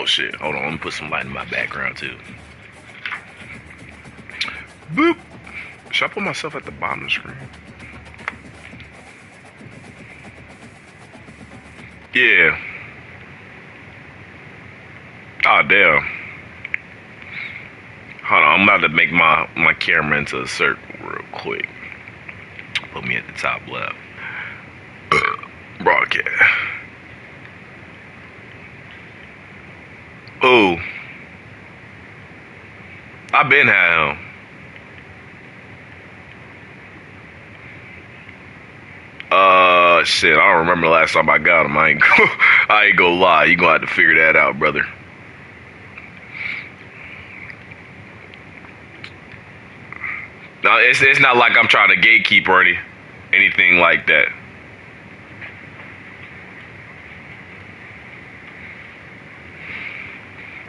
shit. Hold on. Let me put some light in my background too. Boop. Should I put myself at the bottom of the screen? Yeah. Oh, damn. Hold on. I'm about to make my camera into a circle real quick. Put me at the top left. Broadcast. Oh. I been had him. Shit, I don't remember the last time I got him. I ain't gonna lie. You gonna have to figure that out, brother. No, it's not like I'm trying to gatekeep or anything like that.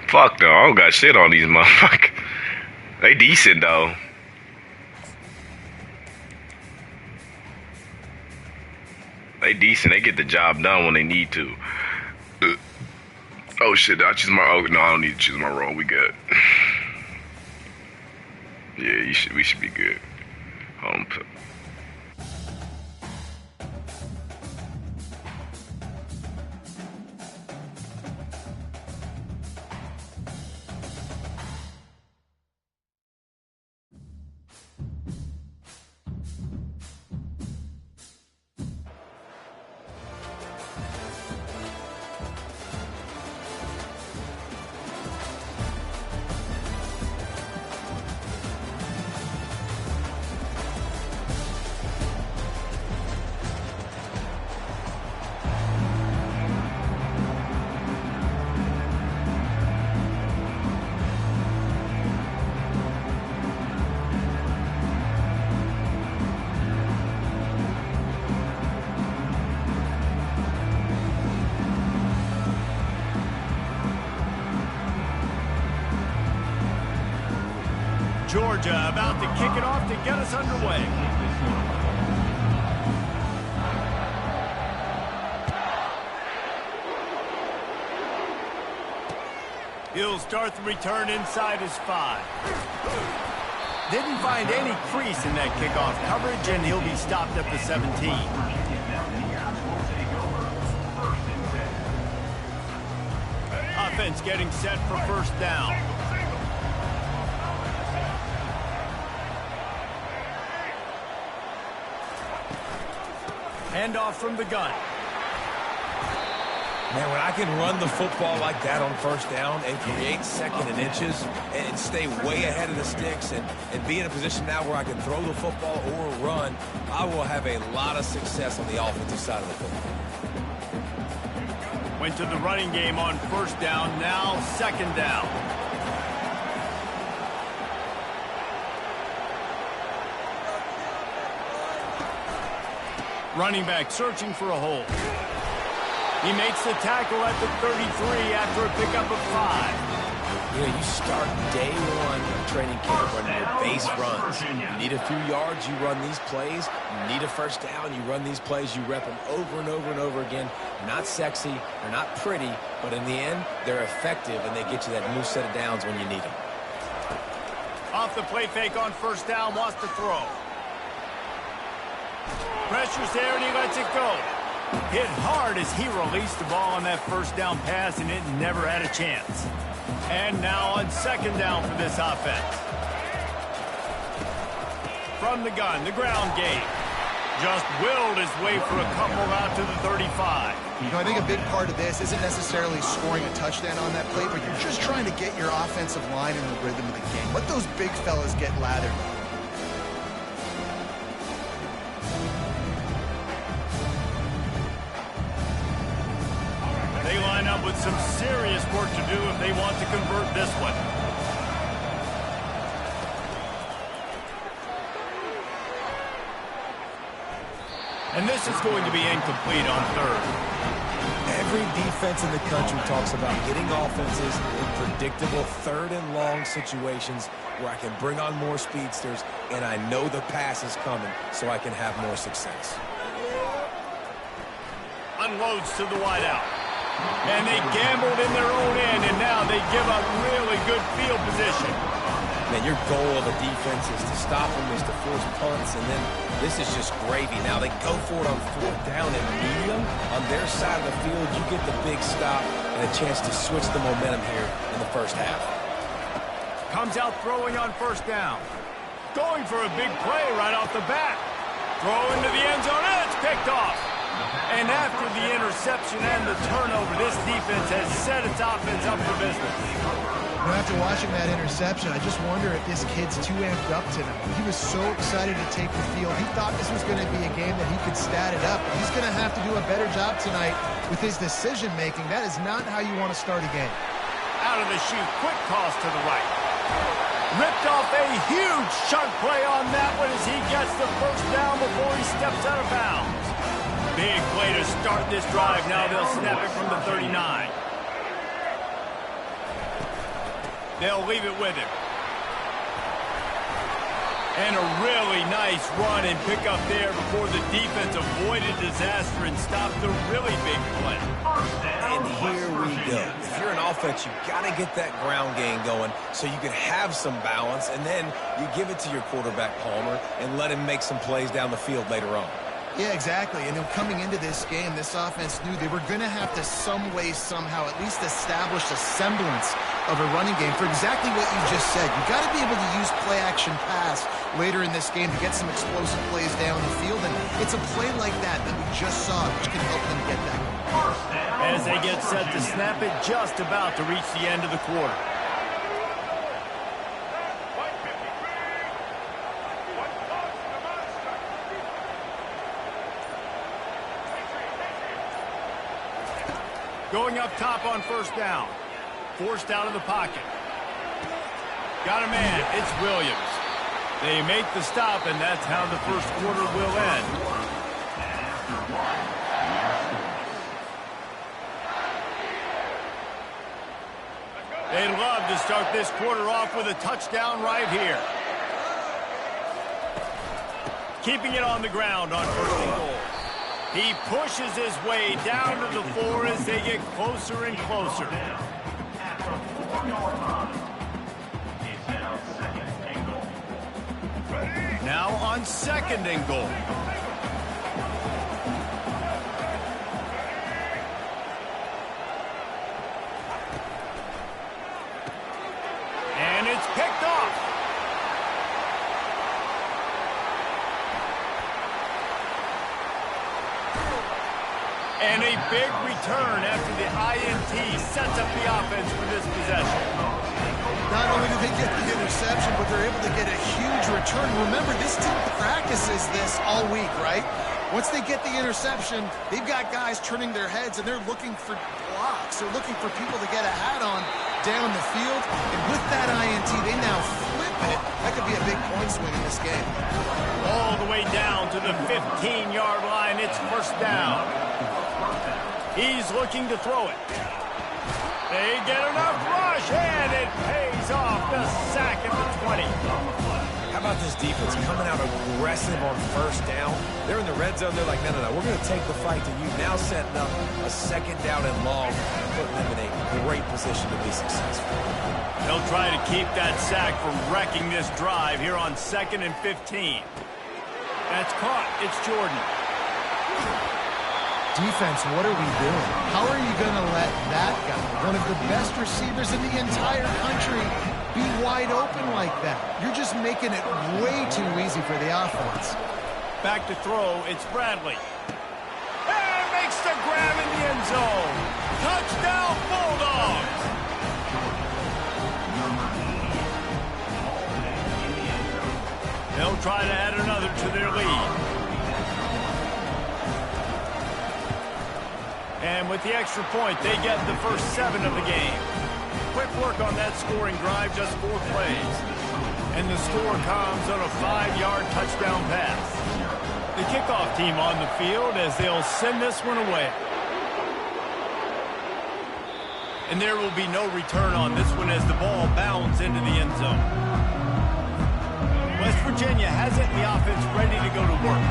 Fuck no, I don't got shit on these motherfuckers. They decent though. They decent. They get the job done when they need to. Oh shit! Did I choose my? Oh no, I don't need to choose my role. We good. Yeah, we should be good. Hold on. Georgia about to kick it off to get us underway. He'll start the return inside his 5. Didn't find any crease in that kickoff coverage, and he'll be stopped at the 17. Offense getting set for first down. Handoff from the gun. Man, when I can run the football like that on first down and create second and inches and stay way ahead of the sticks and be in a position now where I can throw the football or run, I will have a lot of success on the offensive side of the football. Went to the running game on first down, now second down. Running back searching for a hole. He makes the tackle at the 33 after a pickup of 5. You know, you start day one of training camp running your base runs. You need a few yards, you run these plays. You need a first down, you run these plays. You rep them over and over and over again. They're not sexy, they're not pretty, but in the end, they're effective, and they get you that new set of downs when you need them. Off the play fake on first down, wants to throw. Pressure's there, and he lets it go. Hit hard as he released the ball on that first down pass, and it never had a chance. And now on second down for this offense. From the gun, the ground game. Just willed his way for a couple out to the 35. You know, I think a big part of this isn't necessarily scoring a touchdown on that play, but you're just trying to get your offensive line in the rhythm of the game. Let those big fellas get lathered. They line up with some serious work to do if they want to convert this one. And this is going to be incomplete on third. Every defense in the country talks about getting offenses in predictable third and long situations where I can bring on more speedsters and I know the pass is coming so I can have more success. Unloads to the wideout. And they gambled in their own end, and now they give up really good field position. Man, your goal of a defense is to stop them, is to force punts, and then this is just gravy. Now they go for it on 4th down and medium. On their side of the field, you get the big stop and a chance to switch the momentum here in the first half. Comes out throwing on 1st down. Going for a big play right off the bat. Throw into the end zone, and it's picked off. And after the interception and the turnover, this defense has set its offense up for business. After watching that interception, I just wonder if this kid's too amped up tonight. He was so excited to take the field. He thought this was going to be a game that he could stat it up. He's going to have to do a better job tonight with his decision-making. That is not how you want to start a game. Out of the chute, quick toss to the right. Ripped off a huge chunk play on that one as he gets the 1st down before he steps out of bounds. Big play to start this drive. Now they'll snap it from the 39. They'll leave it with him. And a really nice run and pick up there before the defense avoided disaster and stopped the really big play. And here we go. If you're an offense, you've got to get that ground game going so you can have some balance, and then you give it to your quarterback, Palmer, and let him make some plays down the field later on. Yeah, exactly. And coming into this game, this offense knew they were going to have to some way, somehow, at least establish a semblance of a running game for exactly what you just said. You've got to be able to use play-action pass later in this game to get some explosive plays down the field. And it's a play like that that we just saw, which can help them get that going. As they get set to snap it, just about to reach the end of the quarter. Going up top on 1st down. Forced out of the pocket. Got a man. It's Williams. They make the stop, and that's how the 1st quarter will end. They'd love to start this quarter off with a touchdown right here. Keeping it on the ground on 1st and goal. He pushes his way down to the floor as they get closer and closer. Now on 2nd and goal. And it's picked off. And a big return after the INT sets up the offense for this possession. Not only do they get the interception, but they're able to get a huge return. Remember, this team practices this all week, right? Once they get the interception, they've got guys turning their heads, and they're looking for blocks. They're looking for people to get a hat on down the field. And with that INT, they now flip it. That could be a big point swing in this game. All the way down to the 15-yard line. It's 1st down. He's looking to throw it. They get enough rush, and it pays off. The sack at the 20. How about this defense coming out aggressive on 1st down? They're in the red zone. They're like, no, we're going to take the fight to you. Now setting up a 2nd down and long, putting them in a great position to be successful. They'll try to keep that sack from wrecking this drive here on 2nd and 15. That's caught. It's Jordan. Defense, what are we doing? How are you going to let that guy, one of the best receivers in the entire country, be wide open like that? You're just making it way too easy for the offense. Back to throw, it's Bradley. And makes the grab in the end zone. Touchdown, Bulldogs! They'll try to add another to their lead. And with the extra point, they get the first 7 of the game. Quick work on that scoring drive, just 4 plays. And the score comes on a 5-yard touchdown pass. The kickoff team on the field as they'll send this one away. And there will be no return on this one as the ball bounds into the end zone. West Virginia hasn't the offense ready to go to work.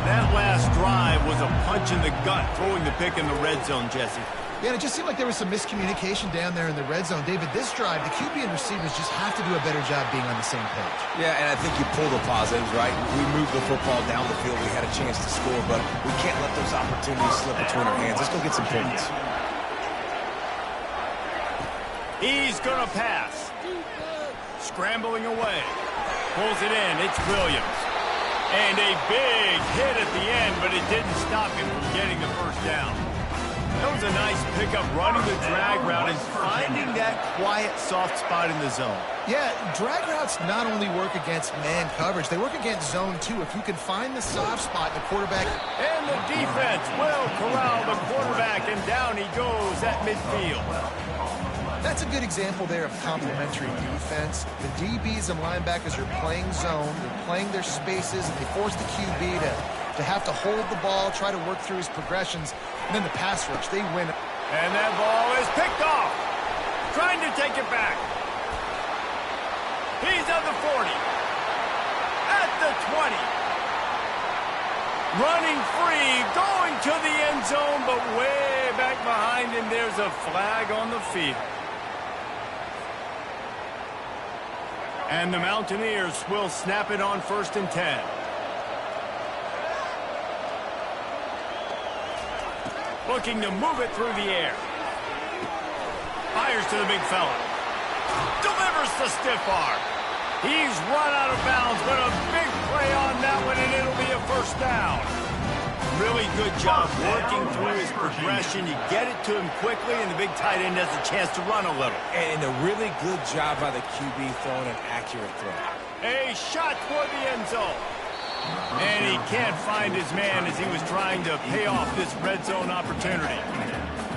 That last drive was a punch in the gut, throwing the pick in the red zone, Jesse. Yeah, and it just seemed like there was some miscommunication down there in the red zone. David, this drive, the QB and receivers just have to do a better job being on the same page. Yeah, and I think you pull the positives, right? We moved the football down the field. We had a chance to score, but we can't let those opportunities slip between our hands. Let's go get some points. He's going to pass. Scrambling away. Pulls it in. It's Williams. And a big hit at the end, but it didn't stop him from getting the first down. That was a nice pickup, running the drag route and finding that quiet, soft spot in the zone. Yeah, drag routes not only work against man coverage, they work against zone too. If you can find the soft spot, the quarterback... And the defense will corral the quarterback, and down he goes at midfield. That's a good example there of complementary defense. The DBs and linebackers are playing zone, they're playing their spaces, and they force the QB to have to hold the ball, try to work through his progressions, and then the pass rush, they win. And that ball is picked off. Trying to take it back. He's at the 40. At the 20. Running free, going to the end zone, but way back behind him, there's a flag on the field. And the Mountaineers will snap it on 1st and 10. Looking to move it through the air. Fires to the big fella. Delivers the stiff arm. He's run out of bounds, but a big play on that one, and it'll be a first down. Really good job working through his progression. You get it to him quickly, and the big tight end has a chance to run a little. And a really good job by the QB throwing an accurate throw. A shot toward the end zone. And he can't find his man as he was trying to pay off this red zone opportunity.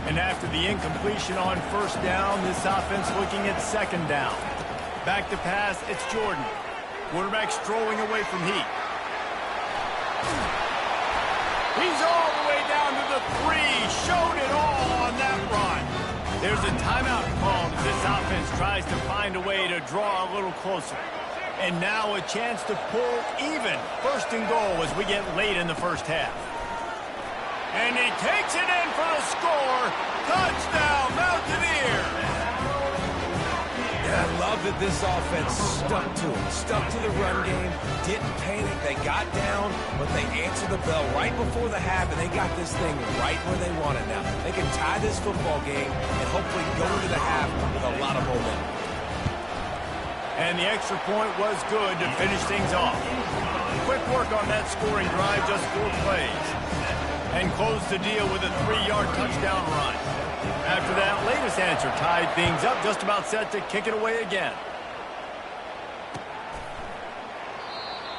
And after the incompletion on 1st down, this offense looking at 2nd down. Back to pass, it's Jordan. Quarterback strolling away from Heat. He's all the way down to the 3. Showed it all on that run. There's a timeout called as this offense tries to find a way to draw a little closer. And now a chance to pull even 1st and goal as we get late in the first half. And he takes it in for the score. Touchdown, Mountaineers! And I love that this offense stuck to it. Stuck to the run game. Didn't panic. They got down, but they answered the bell right before the half, and they got this thing right where they want it now. They can tie this football game and hopefully go into the half with a lot of momentum. And the extra point was good to finish things off. Quick work on that scoring drive, just 4 plays. And closed the deal with a 3-yard touchdown run. After that latest answer tied things up, just about set to kick it away again.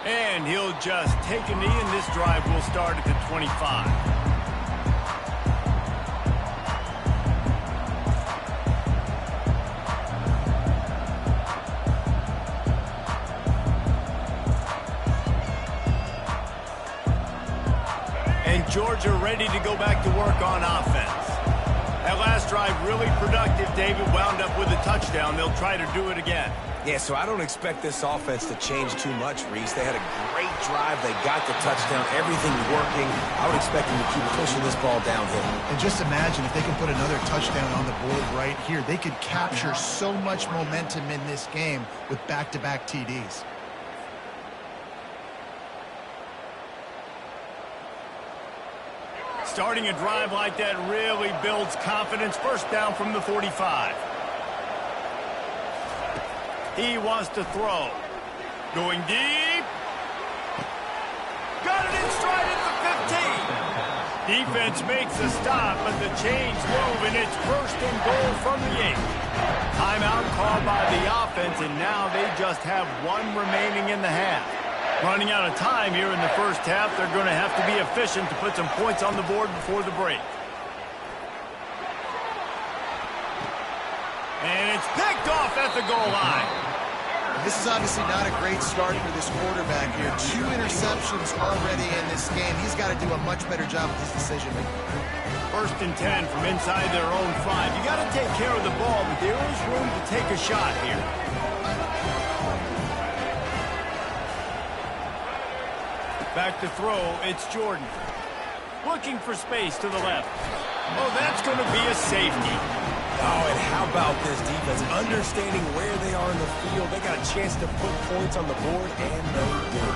And he'll just take a knee, and this drive will start at the 25. Georgia ready to go back to work on offense. That last drive really productive. David wound up with a touchdown. They'll try to do it again. Yeah, so I don't expect this offense to change too much, Reese. They had a great drive. They got the touchdown. Everything's working. I would expect them to keep pushing this ball downhill. And just imagine if they can put another touchdown on the board right here. They could capture so much momentum in this game with back-to-back TDs. Starting a drive like that really builds confidence. 1st down from the 45. He wants to throw. Going deep. Got it in stride at the 15. Defense makes a stop, but the chains move, and it's 1st and goal from the 8. Timeout called by the offense, and now they just have 1 remaining in the half. Running out of time here in the first half, they're going to have to be efficient to put some points on the board before the break. And it's picked off at the goal line. This is obviously not a great start for this quarterback here. 2 interceptions already in this game. He's got to do a much better job with his decision-making. 1st and 10 from inside their own 5. You got to take care of the ball, but there is room to take a shot here. Back to throw, it's Jordan. Looking for space to the left. Oh, that's going to be a safety. Oh, and how about this defense? Understanding where they are in the field. They got a chance to put points on the board, and they did.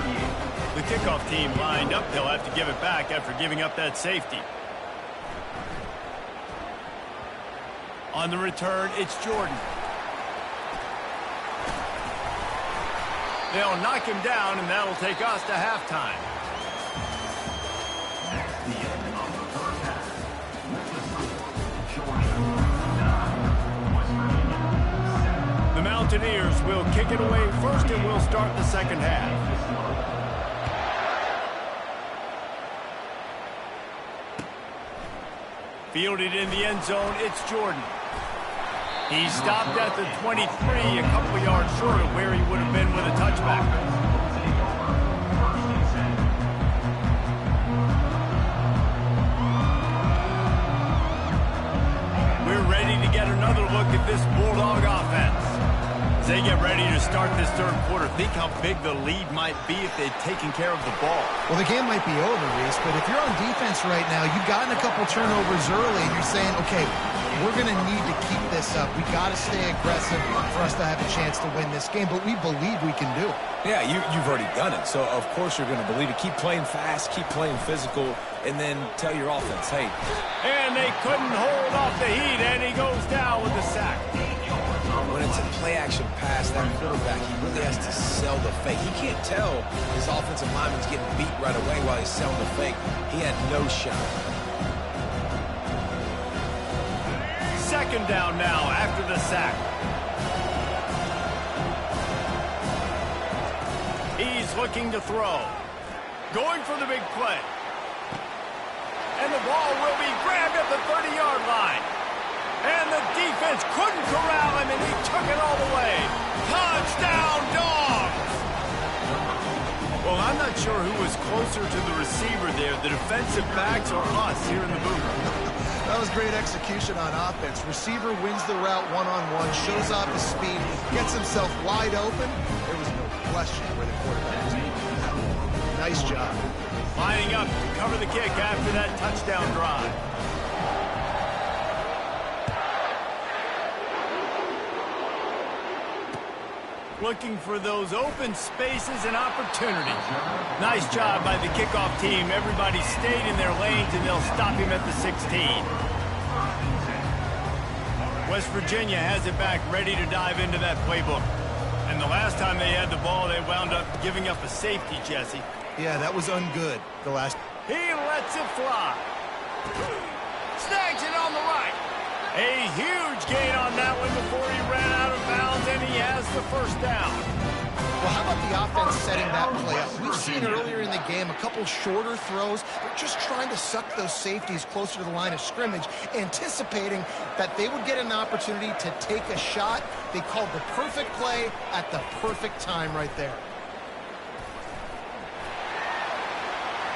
The kickoff team lined up. They'll have to give it back after giving up that safety. On the return, it's Jordan. They'll knock him down, and that'll take us to halftime. The Mountaineers will kick it away first, and we'll start the second half. Fielded in the end zone, it's Jordan. He stopped at the 23, a couple of yards short of where he would have been with a touchback. We're ready to get another look at this Bulldog offense. As they get ready to start this third quarter, think how big the lead might be if they'd taken care of the ball. Well, the game might be over, Reese, but if you're on defense right now, you've gotten a couple turnovers early, and you're saying, okay, we're going to need to keep this up. We got to stay aggressive for us to have a chance to win this game, but we believe we can do it. Yeah, you've already done it, so of course you're going to believe it. Keep playing fast, keep playing physical, and then tell your offense, hey. And they couldn't hold off the heat, and he goes down with the sack. When it's a play-action pass, that quarterback, he really has to sell the fake. He can't tell his offensive lineman's getting beat right away while he's selling the fake. He had no shot. Second down now after the sack. He's looking to throw. Going for the big play. And the ball will be grabbed at the 30-yard line. And the defense couldn't corral him, and he took it all the way. Touchdown, Dogs! Well, I'm not sure who was closer to the receiver there, the defensive backs or us here in the booth. That was great execution on offense. Receiver wins the route one-on-one, shows off his speed, gets himself wide open. There was no question where the quarterback was going. Nice job. Lining up to cover the kick after that touchdown drive. Looking for those open spaces and opportunities. Nice job by the kickoff team. Everybody stayed in their lanes, and they'll stop him at the 16. West Virginia has it back, ready to dive into that playbook. And the last time they had the ball, they wound up giving up a safety, Jesse. Yeah, that was ungood. The last. He lets it fly. Snags it on the right. A huge gain on that one before he ran out of bounds, and he has the first down. Well, how about the offense setting that play up? We've seen earlier in the game a couple shorter throws. They're just trying to suck those safeties closer to the line of scrimmage, anticipating that they would get an opportunity to take a shot. They called the perfect play at the perfect time right there.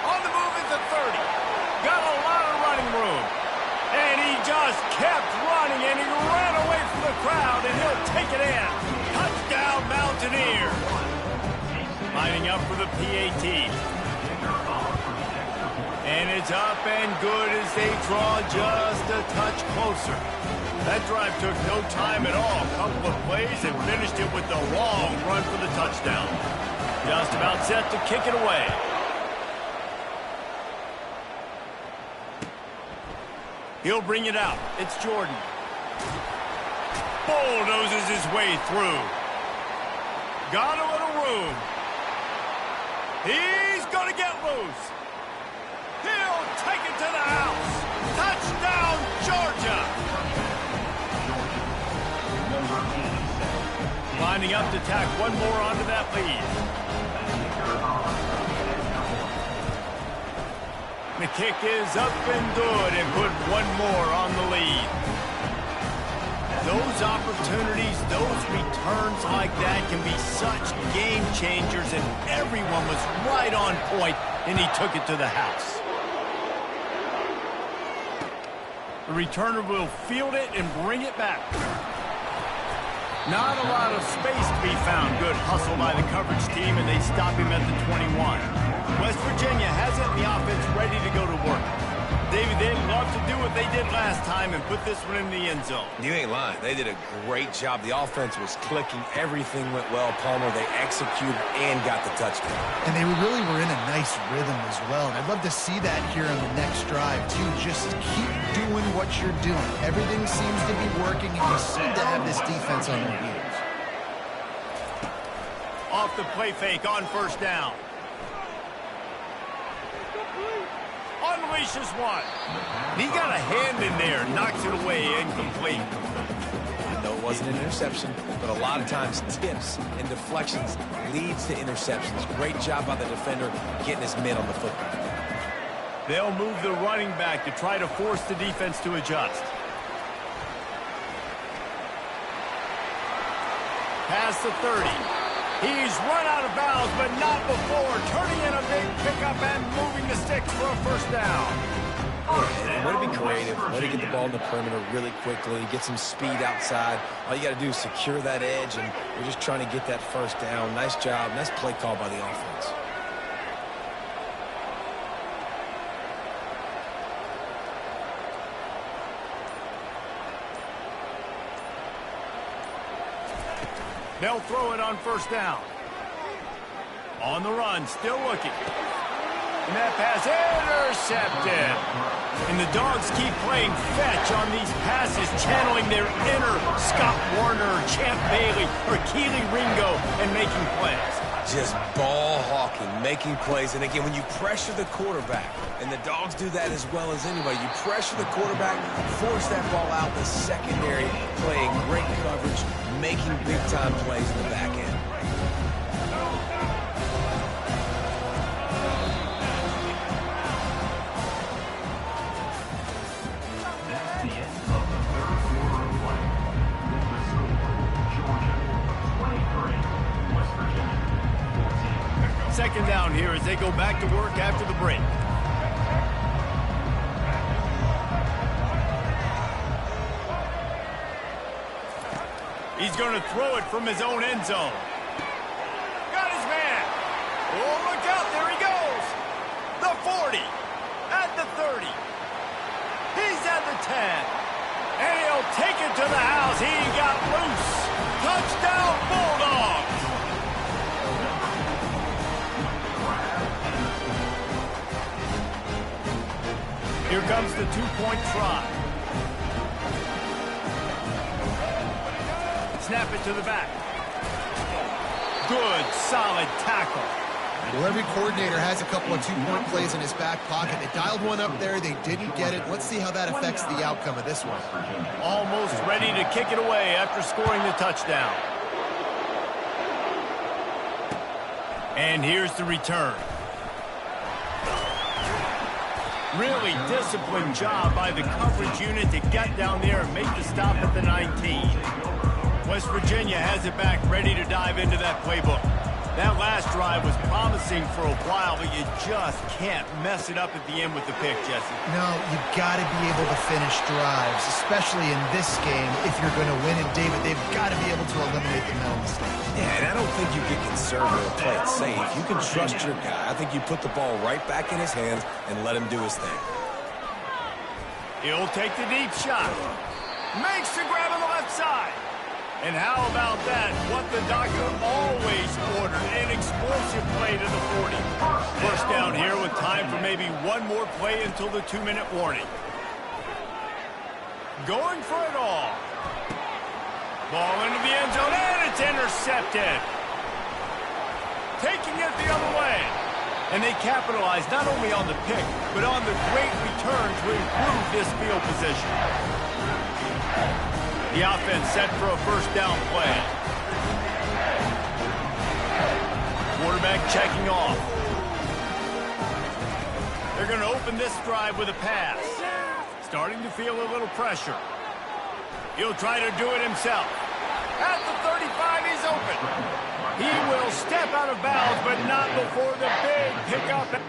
On the move at the 30. Got a lot of running room. And he just kept running, and he ran away from the crowd, and he'll take it in. Touchdown, Mountaineers. Lining up for the PAT. And it's up and good as they draw just a touch closer. That drive took no time at all. A couple of plays and finished it with a long run for the touchdown. Just about set to kick it away. He'll bring it out. It's Jordan. Bulldozes his way through. Got a little room. He's going to get loose. He'll take it to the house. Touchdown, Georgia. Lining up to tack one more onto that lead. The kick is up and good, and put one more on the lead. Those opportunities, those returns like that can be such game changers, and everyone was right on point, and he took it to the house. The returner will field it and bring it back. Not a lot of space to be found. Good hustle by the coverage team, and they stop him at the 21. West Virginia has it, and the offense ready to go to work. David, they'd love to do what they did last time and put this one in the end zone. You ain't lying. They did a great job. The offense was clicking. Everything went well. Palmer, they executed and got the touchdown. And they really were in a nice rhythm as well. And I'd love to see that here on the next drive, too. Just keep doing what you're doing. Everything seems to be working, and you seem to have this defense on their heels. Off the play fake on first down. Unleashes one. He got a hand in there, knocks it away, incomplete. I know it wasn't an interception, but a lot of times tips and deflections leads to interceptions. Great job by the defender getting his mid on the football. They'll move the running back to try to force the defense to adjust. Past the 30. He's run out of bounds, but not before. Turning in a big pickup and moving the sticks for a first down. Way to be creative. Way to get the ball in the perimeter really quickly. Get some speed outside. All you got to do is secure that edge, and you're just trying to get that first down. Nice job. Nice play call by the offense. They'll throw it on first down. On the run, still looking. And that pass intercepted. And the Dogs keep playing fetch on these passes, channeling their inner Scott Warner, Champ Bailey, or Keely Ringo, and making plays. Just ball hawking, making plays. And again, when you pressure the quarterback, and the Dogs do that as well as anybody, you pressure the quarterback, force that ball out in the secondary, playing great coverage, making big-time plays in the back end. Second down here as they go back to work after the break. He's going to throw it from his own end zone. Got his man. Oh, look out. There he goes. The 40. At the 30. He's at the 10. And he'll take it to the house. He got loose. Touchdown, Bulldogs. Here comes the two-point try. Snap it to the back. Good, solid tackle. Well, every coordinator has a couple of two-point plays in his back pocket. They dialed one up there. They didn't get it. Let's see how that affects the outcome of this one. Almost ready to kick it away after scoring the touchdown. And here's the return. Really disciplined job by the coverage unit to get down there and make the stop at the 19. West Virginia has it back, ready to dive into that playbook. That last drive was promising for a while, but you just can't mess it up at the end with the pick, Jesse. No, you've got to be able to finish drives, especially in this game if you're going to win. And, David, they've got to be able to eliminate the mental mistakes. Yeah, and I don't think you get conservative or play it safe. You can trust your guy. I think you put the ball right back in his hands and let him do his thing. He'll take the deep shot. Makes the grab on the left side. And how about that? What the doctor always ordered, an explosive play to the 40. First down here with time for maybe one more play until the 2-minute warning. Going for it all. Ball into the end zone, and it's intercepted. Taking it the other way. And they capitalize not only on the pick, but on the great return to improve this field position. The offense set for a first down play. Quarterback checking off. They're going to open this drive with a pass. Starting to feel a little pressure. He'll try to do it himself. At the 35, he's open. He will step out of bounds, but not before the big pickup.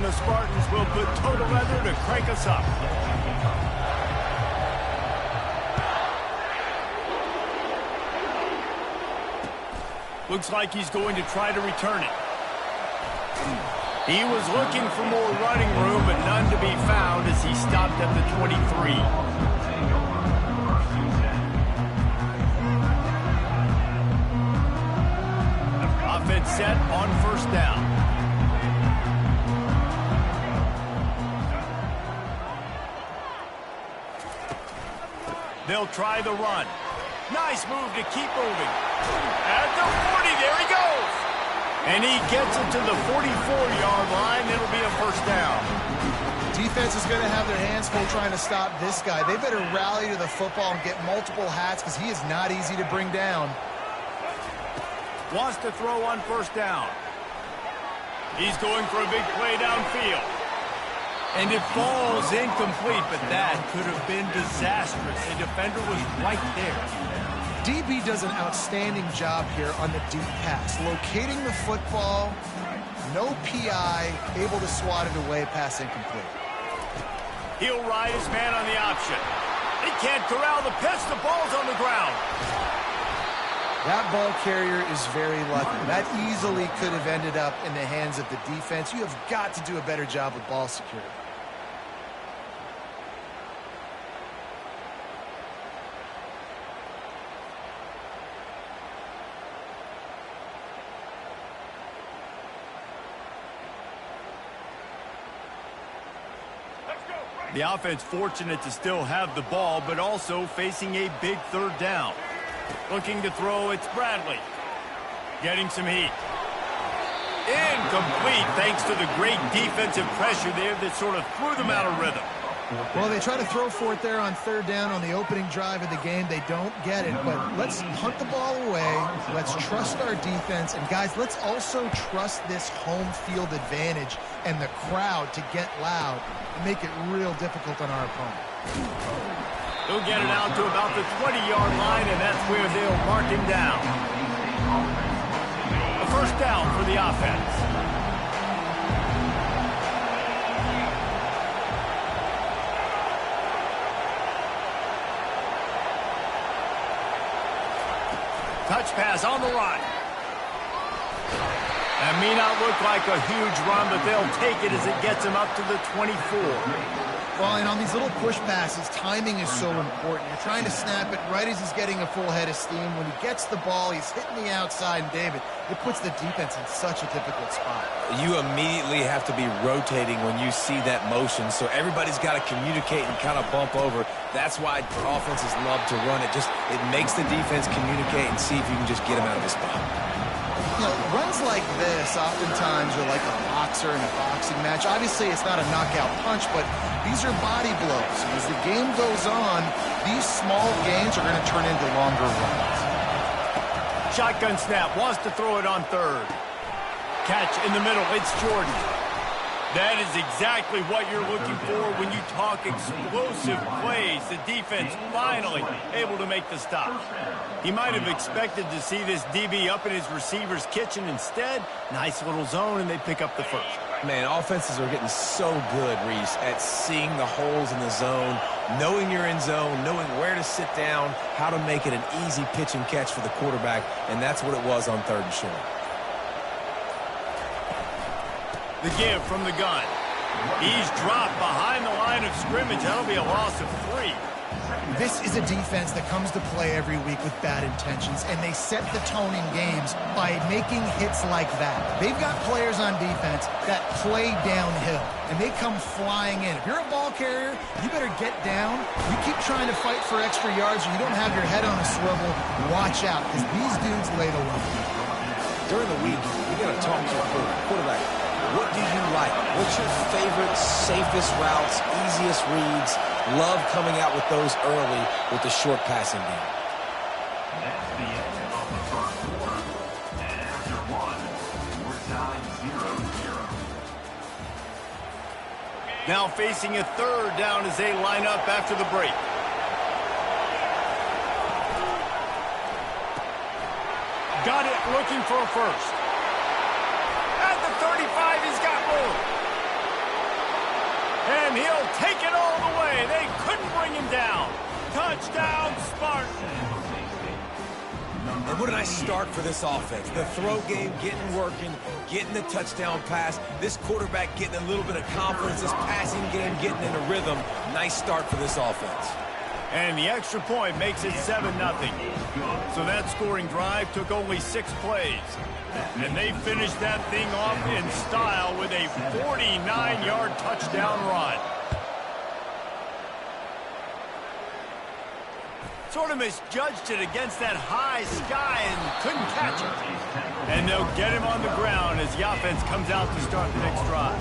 the Spartans will put total leather to crank us up. Looks like he's going to try to return it. He was looking for more running room, but none to be found as he stopped at the 23. Offense set on first down. They'll try the run. Nice move to keep moving. At the 40, there he goes. And he gets it to the 44-yard line. It'll be a first down. Defense is going to have their hands full trying to stop this guy. They better rally to the football and get multiple hats because he is not easy to bring down. Wants to throw on first down. He's going for a big play downfield. And it falls incomplete, but that could have been disastrous. The defender was right there. DB does an outstanding job here on the deep pass. Locating the football, no PI, able to swat it away, pass incomplete. He'll ride his man on the option. He can't corral the pitch. The ball's on the ground. That ball carrier is very lucky. That easily could have ended up in the hands of the defense. You have got to do a better job with ball security. The offense fortunate to still have the ball, but also facing a big third down. Looking to throw, it's Bradley. Getting some heat. Incomplete, thanks to the great defensive pressure there that sort of threw them out of rhythm. Well, they try to throw for it there on third down on the opening drive of the game. They don't get it, but let's hunt the ball away. Let's trust our defense. And, guys, let's also trust this home field advantage and the crowd to get loud and make it real difficult on our opponent. They'll get it out to about the 20-yard line, and that's where they'll mark him down. A first down for the offense. Touch pass on the run. That may not look like a huge run, but they'll take it as it gets him up to the 24. Well, and on these little push passes, timing is so important. You're trying to snap it right as he's getting a full head of steam. When he gets the ball, he's hitting the outside, and David, it puts the defense in such a difficult spot. You immediately have to be rotating when you see that motion, so everybody's got to communicate and kind of bump over. That's why offenses love to run it. It makes the defense communicate and see if you can just get him out of his spot. You know, runs like this oftentimes are like a boxer in a boxing match. Obviously, it's not a knockout punch, but these are body blows. And as the game goes on, these small gains are going to turn into longer runs. Shotgun snap, wants to throw it on third. Catch in the middle, it's Jordan. That is exactly what you're looking for when you talk explosive plays. The defense finally able to make the stop. He might have expected to see this DB up in his receiver's kitchen. Instead, nice little zone, and they pick up the first. Man, offenses are getting so good, Reese, at seeing the holes in the zone, knowing you're in zone, knowing where to sit down, how to make it an easy pitch and catch for the quarterback, and that's what it was on third and short. The give from the gun. He's dropped behind the line of scrimmage. That'll be a loss of 3. This is a defense that comes to play every week with bad intentions, and they set the tone in games by making hits like that. They've got players on defense that play downhill, and they come flying in. If you're a ball carrier, you better get down. You keep trying to fight for extra yards, or you don't have your head on a swivel. Watch out, because these dudes lay the low. During the week, you got to talk to your quarterback. What do you like? What's your favorite, safest routes, easiest reads? Love coming out with those early with the short passing game. That's the end of the first quarter. And after one, we're tied 0-0. Now facing a third down as they line up after the break. Got it, looking for a first. At the 35, he's got room. And he'll take it all the way. They couldn't bring him down. Touchdown, Spartans. And what a nice start for this offense. The throw game getting working, getting the touchdown pass. This quarterback getting a little bit of confidence. This passing game getting in a rhythm. Nice start for this offense. And the extra point makes it 7-0. So that scoring drive took only 6 plays. And they finished that thing off in style with a 49-yard touchdown run. Sort of misjudged it against that high sky and couldn't catch it. And they'll get him on the ground as the offense comes out to start the next drive.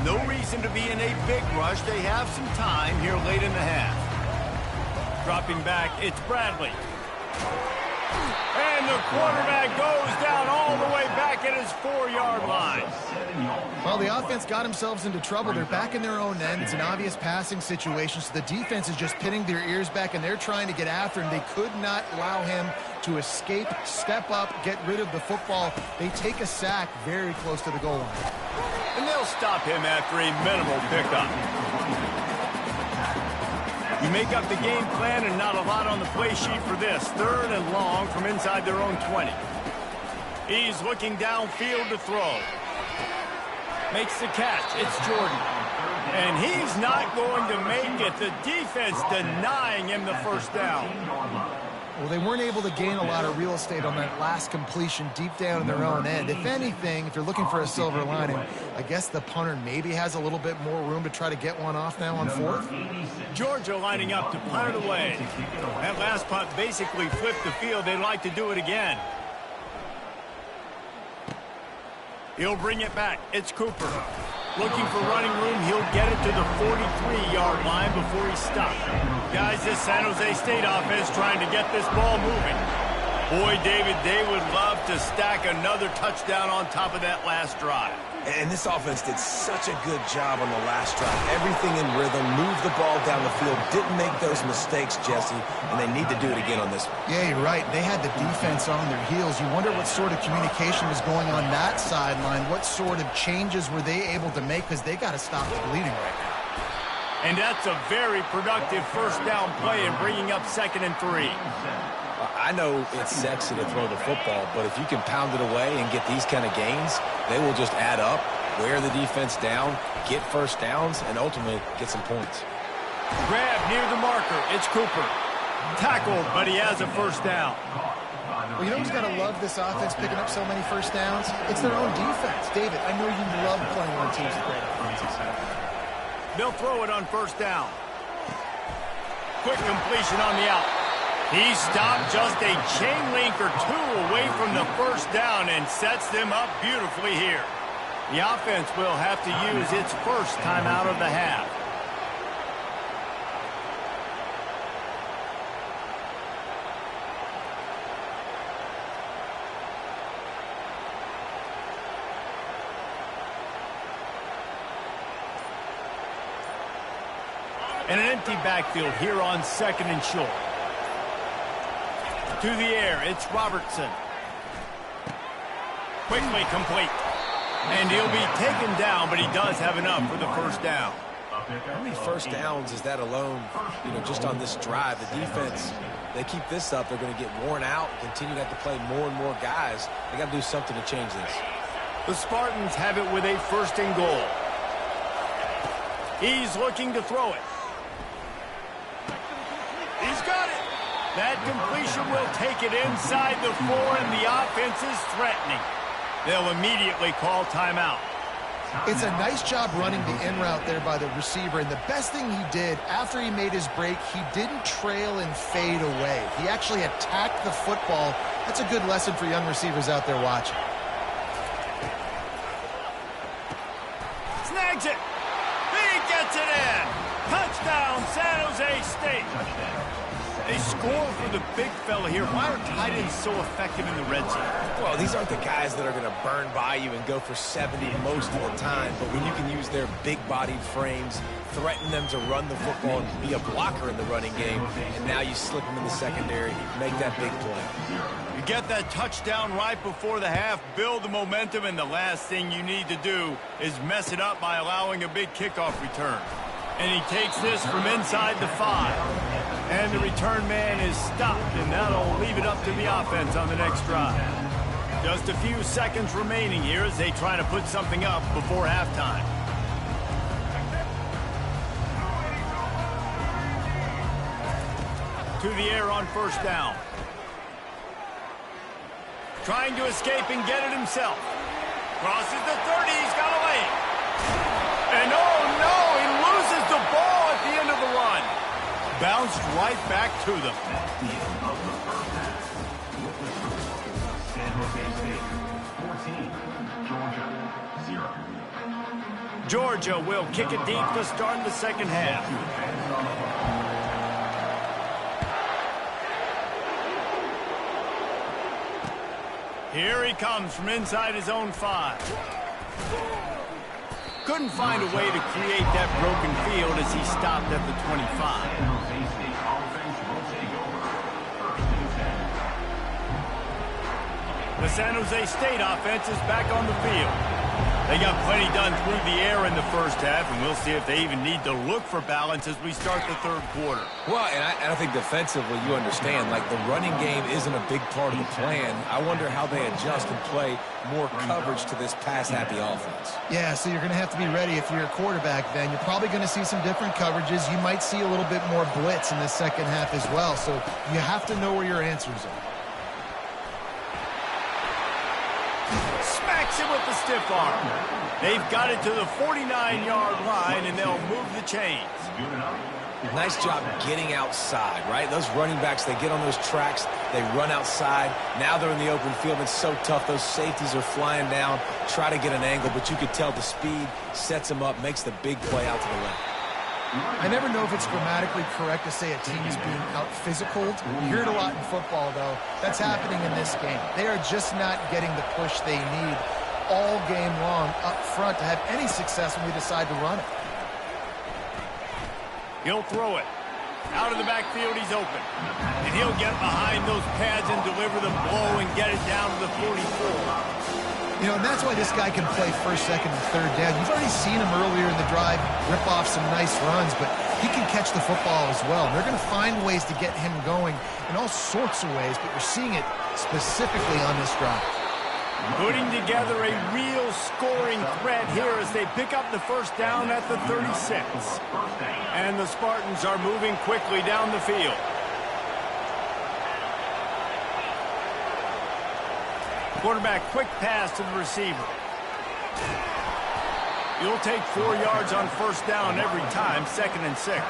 No reason to be in a big rush. They have some time here late in the half. Dropping back, it's Bradley. And the quarterback goes down all the way back at his 4-yard line. Well, the offense got themselves into trouble. They're back in their own end. It's an obvious passing situation, so the defense is just pinning their ears back, and they're trying to get after him. They could not allow him to escape, step up, get rid of the football. They take a sack very close to the goal line. And they'll stop him after a minimal pickup. You make up the game plan and not a lot on the play sheet for this. 3rd and long from inside their own 20. He's looking downfield to throw. Makes the catch. It's Jordan. And he's not going to make it. The defense denying him the first down. Well, they weren't able to gain a lot of real estate on that last completion deep down in their own end. If anything, if you're looking for a silver lining, I guess the punter maybe has a little bit more room to try to get one off now on 4th. Georgia lining up to punt it away. That last punt basically flipped the field. They'd like to do it again. He'll bring it back. It's Cooper. Looking for running room, he'll get it to the 43-yard line before he stops. Guys, this San Jose State offense trying to get this ball moving. Boy, David, they would love to stack another touchdown on top of that last drive. And this offense did such a good job on the last drive. Everything in rhythm, moved the ball down the field, didn't make those mistakes, Jesse, and they need to do it again on this one. Yeah, you're right. They had the defense on their heels. You wonder what sort of communication was going on that sideline. What sort of changes were they able to make, because they got to stop the bleeding right now. And that's a very productive first down play and bringing up 2nd and 3. I know it's sexy to throw the football, but if you can pound it away and get these kind of gains, they will just add up, wear the defense down, get first downs, and ultimately get some points. Grab near the marker. It's Cooper. Tackled, but he has a first down. Well, you know who's got to love this offense picking up so many first downs? It's their own defense. David, I know you love playing on teams with great offenses. They'll throw it on first down. Quick completion on the out. He stopped just a chain link or 2 away from the first down and sets them up beautifully here. The offense will have to use its first timeout of the half. And an empty backfield here on 2nd and short. To the air, it's Robertson. Quickly complete. And he'll be taken down, but he does have enough for the first down. How many first downs is that alone, just on this drive? The defense, they keep this up, they're going to get worn out, continue to have to play more and more guys. They got to do something to change this. The Spartans have it with a 1st and goal. He's looking to throw it. He's got it. That completion will take it inside the 4, and the offense is threatening. They'll immediately call timeout. It's a nice job running the in route there by the receiver, and the best thing he did after he made his break, he didn't trail and fade away. He actually attacked the football. That's a good lesson for young receivers out there watching. Snags it. He gets it in. Touchdown, San Jose State. They score for the big fella here. Why are tight ends so effective in the red zone? Well, these aren't the guys that are going to burn by you and go for 70 most of the time, but when you can use their big-bodied frames, threaten them to run the football and be a blocker in the running game, and now you slip them in the secondary, make that big play. You get that touchdown right before the half, build the momentum, and the last thing you need to do is mess it up by allowing a big kickoff return. And he takes this from inside the 5. And the return man is stopped, and that'll leave it up to the offense on the next drive. Just a few seconds remaining here as they try to put something up before halftime. To the air on first down. Trying to escape and get it himself. Crosses the 30, he's got a lane. And oh no, he loses the ball at the end of the run. Bounced right back to them. That's the end of the first half. With the score, San Jose State 14, Georgia 0. Georgia will kick it deep to start the second half. Here he comes from inside his own 5. Couldn't find a way to create that broken field as he stopped at the 25. The San Jose State offense is back on the field. They got plenty done through the air in the first half, and we'll see if they even need to look for balance as we start the third quarter. Well, and I think defensively, you understand, like the running game isn't a big part of the plan. I wonder how they adjust and play more coverage to this pass-happy offense. Yeah, so you're going to have to be ready if you're a quarterback then. You're probably going to see some different coverages. You might see a little bit more blitz in the second half as well, so you have to know where your answers are. Smacks it with the stiff arm. They've got it to the 49-yard line, and they'll move the chains. Nice job getting outside, right? Those running backs, they get on those tracks, they run outside. Now they're in the open field. It's so tough. Those safeties are flying down, try to get an angle, but you could tell the speed sets them up, makes the big play out to the left. I never know if it's grammatically correct to say a team is being out-physicaled. You hear it a lot in football, though. That's happening in this game. They are just not getting the push they need all game long up front to have any success when we decide to run it. He'll throw it. Out of the backfield, he's open. And he'll get behind those pads and deliver the blow and get it down to the 44. You know, and that's why this guy can play first, second, and third down. You've already seen him earlier in the drive rip off some nice runs, but he can catch the football as well. And they're going to find ways to get him going in all sorts of ways, but you're seeing it specifically on this drive. Putting together a real scoring threat here as they pick up the first down at the 36. And the Spartans are moving quickly down the field. Quarterback, quick pass to the receiver. You'll take 4 yards on first down every time, 2nd and 6.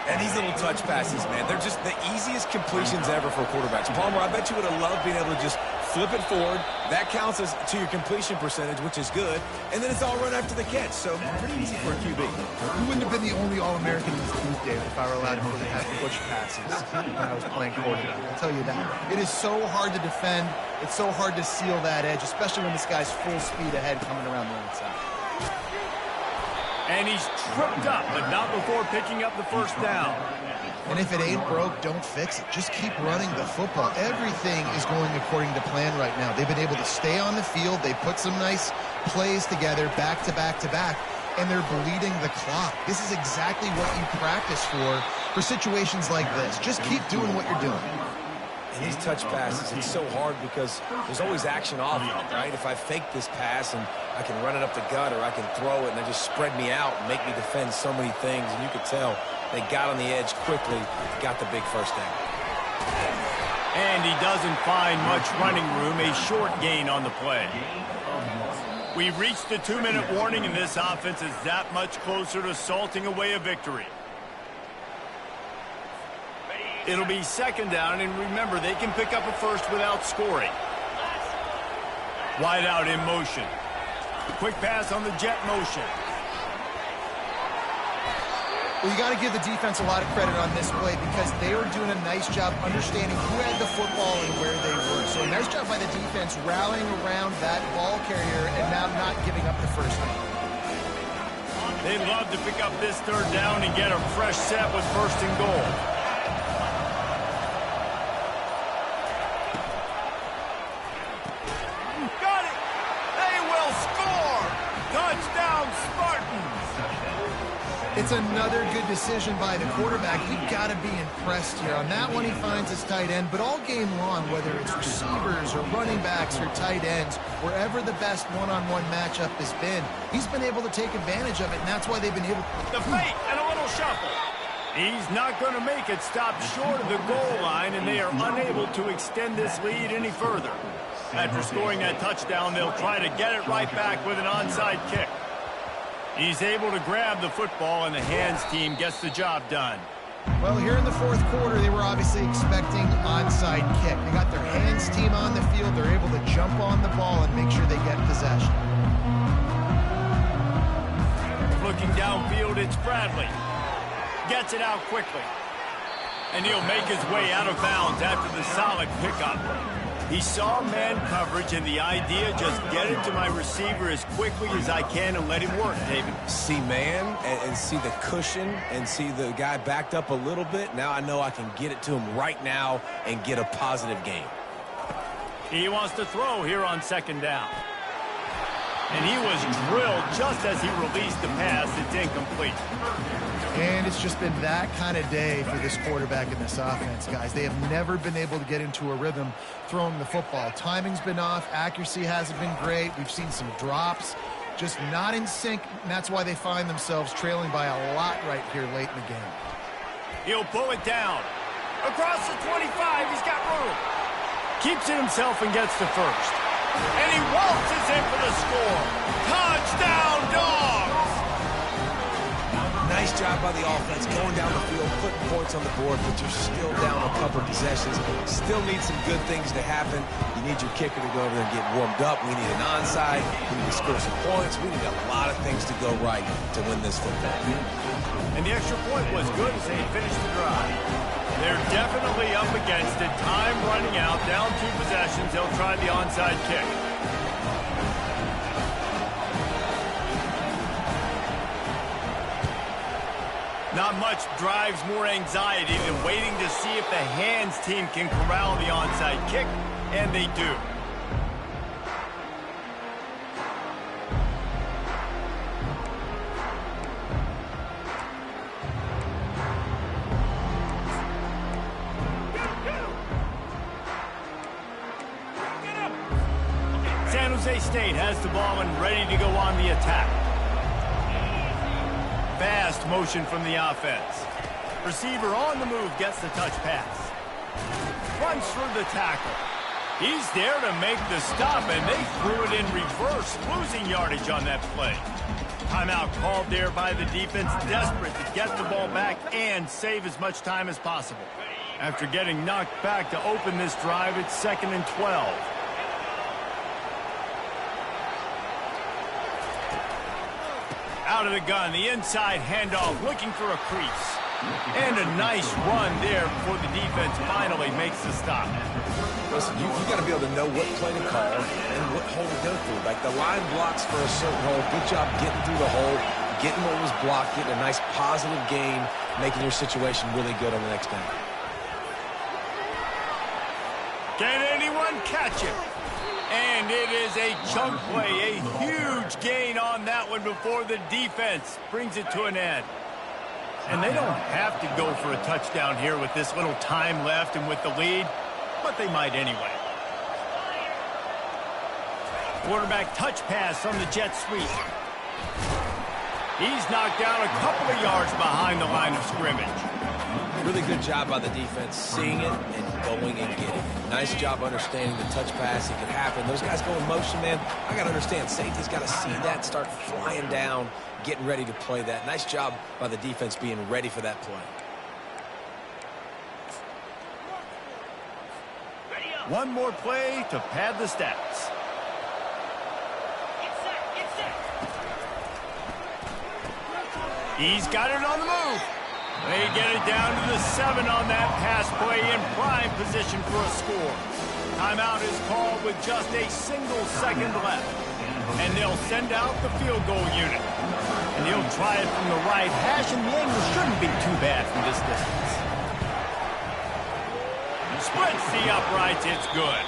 And these little touch passes, man, they're just the easiest completions ever for quarterbacks. Palmer, I bet you would have loved being able to just flip it forward. That counts as to your completion percentage, which is good. And then it's all run after the catch, so pretty easy for a QB. You wouldn't have been the only All-American in this team, David, if I were allowed to have push passes when I was playing quarterback. I'll tell you that. It is so hard to defend. It's so hard to seal that edge, especially when this guy's full speed ahead coming around the inside. And he's tripped up, but not before picking up the first down. And if it ain't broke, don't fix it. Just keep running the football. Everything is going according to plan right now. They've been able to stay on the field. They put some nice plays together back to back to back, and they're bleeding the clock. This is exactly what you practice for situations like this. Just keep doing what you're doing. And these touch passes, it's so hard because there's always action off it, right? If I fake this pass and I can run it up the gut or I can throw it and they just spread me out and make me defend so many things, and you could tell they got on the edge quickly, got the big first down. And he doesn't find much running room, a short gain on the play. We've reached the 2-minute warning, and this offense is that much closer to salting away a victory. It'll be 2nd down, and remember, they can pick up a first without scoring. Wide out in motion. Quick pass on the jet motion. Well, you got to give the defense a lot of credit on this play because they were doing a nice job understanding who had the football and where they were. So a nice job by the defense rallying around that ball carrier and now not giving up the first down. They'd love to pick up this 3rd down and get a fresh set with 1st and goal. It's another good decision by the quarterback. You've got to be impressed here. On that one, he finds his tight end, but all game long, whether it's receivers or running backs or tight ends, wherever the best one-on-one matchup has been, he's been able to take advantage of it, and that's why they've been able to... The fake and a little shuffle. He's not going to make it stop short of the goal line, and they are unable to extend this lead any further. After scoring that touchdown, they'll try to get it right back with an onside kick. He's able to grab the football, and the hands team gets the job done. Well, here in the fourth quarter, they were obviously expecting onside kick. They got their hands team on the field. They're able to jump on the ball and make sure they get possession. Looking downfield, it's Bradley. Gets it out quickly. And he'll make his way out of bounds after the solid pickup. He saw man coverage, and the idea, just get it to my receiver as quickly as I can and let him work, David. See man and see the cushion and see the guy backed up a little bit. Now I know I can get it to him right now and get a positive gain. He wants to throw here on second down. And he was drilled just as he released the pass. It's incomplete. And it's just been that kind of day for this quarterback and this offense, guys. They have never been able to get into a rhythm throwing the football. Timing's been off. Accuracy hasn't been great. We've seen some drops, just not in sync, and that's why they find themselves trailing by a lot right here late in the game. He'll pull it down. Across the 25, he's got room. Keeps it himself and gets the first. And he waltzes in for the score. Touchdown, Dogs! Nice job by the offense going down the field, putting points on the board, but you're still down a couple of possessions. Still need some good things to happen. You need your kicker to go over there and get warmed up. We need an onside. We need to score some points. We need a lot of things to go right to win this football. And the extra point was good as they finished the drive. They're definitely up against it. Time running out, down 2 possessions. They'll try the onside kick. Not much drives more anxiety than waiting to see if the hands team can corral the onside kick, and they do. San Jose State has the ball and ready to go on the attack. Fast motion from the offense. Receiver on the move gets the touch pass. Runs through the tackle. He's there to make the stop, and they threw it in reverse, losing yardage on that play. Timeout called there by the defense, desperate to get the ball back and save as much time as possible. After getting knocked back to open this drive, it's 2nd and 12. Out of the gun, the inside handoff, looking for a crease. And a nice run there before the defense finally makes the stop. Listen, you got to be able to know what play to call and what hole to go through. Like the line blocks for a certain hole. Good job getting through the hole, getting what was blocked, getting a nice positive gain, making your situation really good on the next down. Can anyone catch him? And it is a chunk play, a huge gain on that one before the defense brings it to an end. And they don't have to go for a touchdown here with this little time left and with the lead, but they might anyway. Quarterback touch pass on the jet sweep. He's knocked down a couple of yards behind the line of scrimmage. Really good job by the defense, seeing it and going and getting it. Nice job understanding the touch pass. It can happen. Those guys go in motion, man. I got to understand, safety's got to see that, start flying down, getting ready to play that. Nice job by the defense being ready for that play. One more play to pad the stats. He's got it on the move. They get it down to the 7 on that pass play in prime position for a score. Timeout is called with just a single second left. And they'll send out the field goal unit. And he'll try it from the right hash, and the angle shouldn't be too bad from this distance. Splits the uprights, it's good.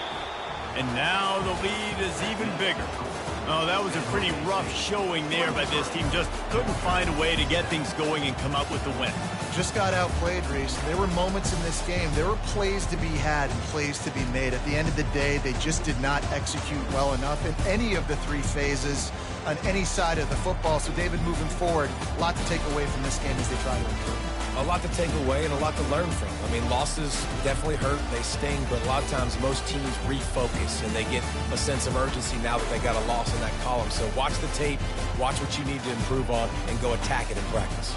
And now the lead is even bigger. Oh, that was a pretty rough showing there by this team. Just couldn't find a way to get things going and come up with the win. Just got outplayed, Reese. There were moments in this game. There were plays to be had and plays to be made. At the end of the day, they just did not execute well enough in any of the three phases on any side of the football. So, David, moving forward, a lot to take away from this game as they try to improve. A lot to take away and a lot to learn from. I mean, losses definitely hurt, they sting, but a lot of times most teams refocus and they get a sense of urgency now that they got a loss in that column. So watch the tape, watch what you need to improve on, and go attack it in practice.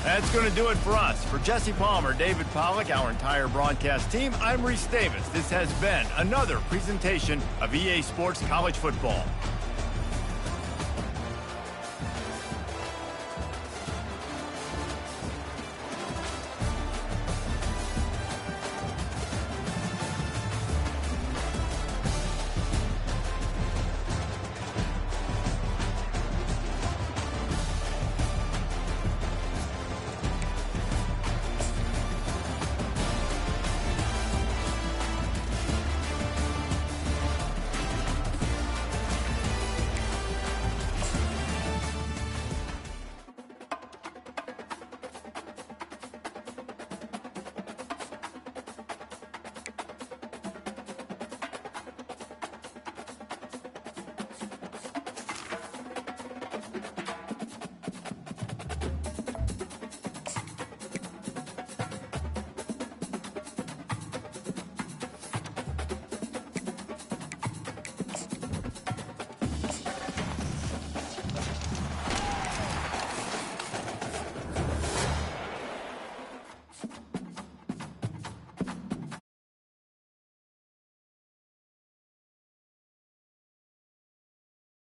That's going to do it for us. For Jesse Palmer, David Pollack, our entire broadcast team, I'm Reese Davis. This has been another presentation of EA Sports College Football.